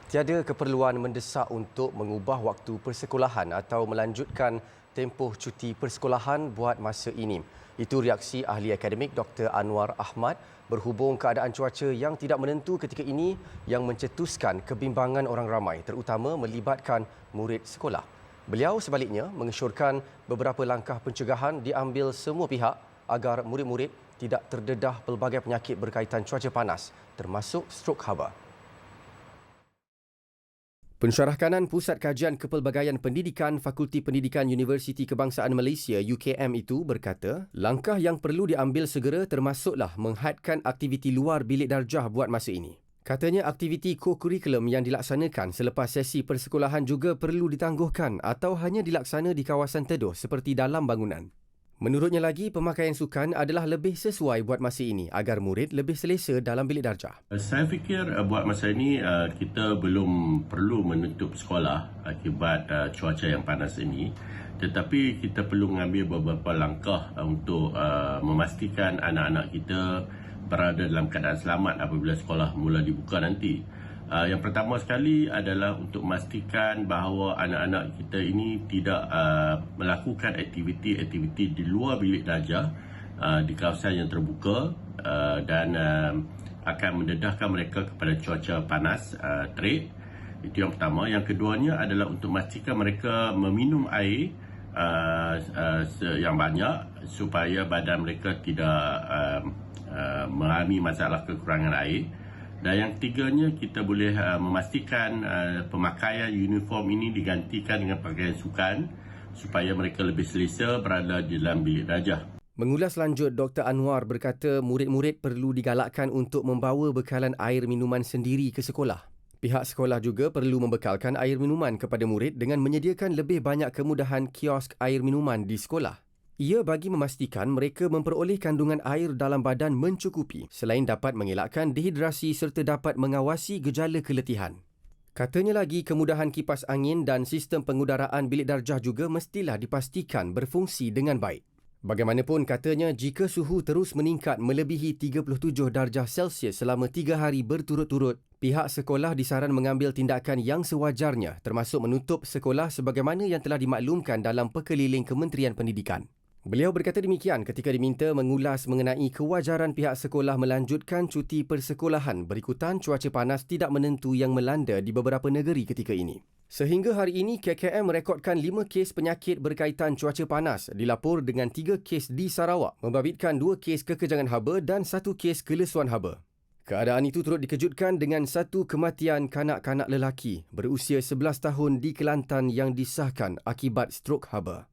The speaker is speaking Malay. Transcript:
Tiada keperluan mendesak untuk mengubah waktu persekolahan atau melanjutkan tempoh cuti persekolahan buat masa ini. Itu reaksi ahli akademik Dr. Anwar Ahmad berhubung keadaan cuaca yang tidak menentu ketika ini yang mencetuskan kebimbangan orang ramai terutama melibatkan murid sekolah. Beliau sebaliknya mengesyorkan beberapa langkah pencegahan diambil semua pihak agar murid-murid tidak terdedah pelbagai penyakit berkaitan cuaca panas termasuk strok haba. Pensyarah kanan Pusat Kajian Kepelbagaian Pendidikan Fakulti Pendidikan Universiti Kebangsaan Malaysia UKM itu berkata, langkah yang perlu diambil segera termasuklah menghadkan aktiviti luar bilik darjah buat masa ini. Katanya aktiviti ko-kurikulum yang dilaksanakan selepas sesi persekolahan juga perlu ditangguhkan atau hanya dilaksana di kawasan teduh seperti dalam bangunan. Menurutnya lagi, pemakaian sukan adalah lebih sesuai buat masa ini agar murid lebih selesa dalam bilik darjah. Saya fikir buat masa ini kita belum perlu menutup sekolah akibat cuaca yang panas ini. Tetapi kita perlu mengambil beberapa langkah untuk memastikan anak-anak kita berada dalam keadaan selamat apabila sekolah mula dibuka nanti. Yang pertama sekali adalah untuk memastikan bahawa anak-anak kita ini tidak melakukan aktiviti-aktiviti di luar bilik darjah di kawasan yang terbuka dan akan mendedahkan mereka kepada cuaca panas terik. Itu yang pertama. Yang keduanya adalah untuk memastikan mereka meminum air yang banyak supaya badan mereka tidak mengalami masalah kekurangan air. Dan yang ketiganya, kita boleh memastikan pemakaian uniform ini digantikan dengan pakaian sukan supaya mereka lebih selesa berada di dalam bilik darjah. Mengulas lanjut, Dr. Anwar berkata murid-murid perlu digalakkan untuk membawa bekalan air minuman sendiri ke sekolah. Pihak sekolah juga perlu membekalkan air minuman kepada murid dengan menyediakan lebih banyak kemudahan kiosk air minuman di sekolah. Ia bagi memastikan mereka memperoleh kandungan air dalam badan mencukupi selain dapat mengelakkan dehidrasi serta dapat mengawasi gejala keletihan. Katanya lagi kemudahan kipas angin dan sistem pengudaraan bilik darjah juga mestilah dipastikan berfungsi dengan baik. Bagaimanapun katanya jika suhu terus meningkat melebihi 37 darjah Celsius selama 3 hari berturut-turut, pihak sekolah disaran mengambil tindakan yang sewajarnya termasuk menutup sekolah sebagaimana yang telah dimaklumkan dalam Pekeliling Kementerian Pendidikan. Beliau berkata demikian ketika diminta mengulas mengenai kewajaran pihak sekolah melanjutkan cuti persekolahan berikutan cuaca panas tidak menentu yang melanda di beberapa negeri ketika ini. Sehingga hari ini, KKM merekodkan 5 kes penyakit berkaitan cuaca panas dilapor dengan 3 kes di Sarawak, membabitkan 2 kes kekejangan haba dan 1 kes kelesuan haba. Keadaan itu turut dikejutkan dengan 1 kematian kanak-kanak lelaki berusia 11 tahun di Kelantan yang disahkan akibat strok haba.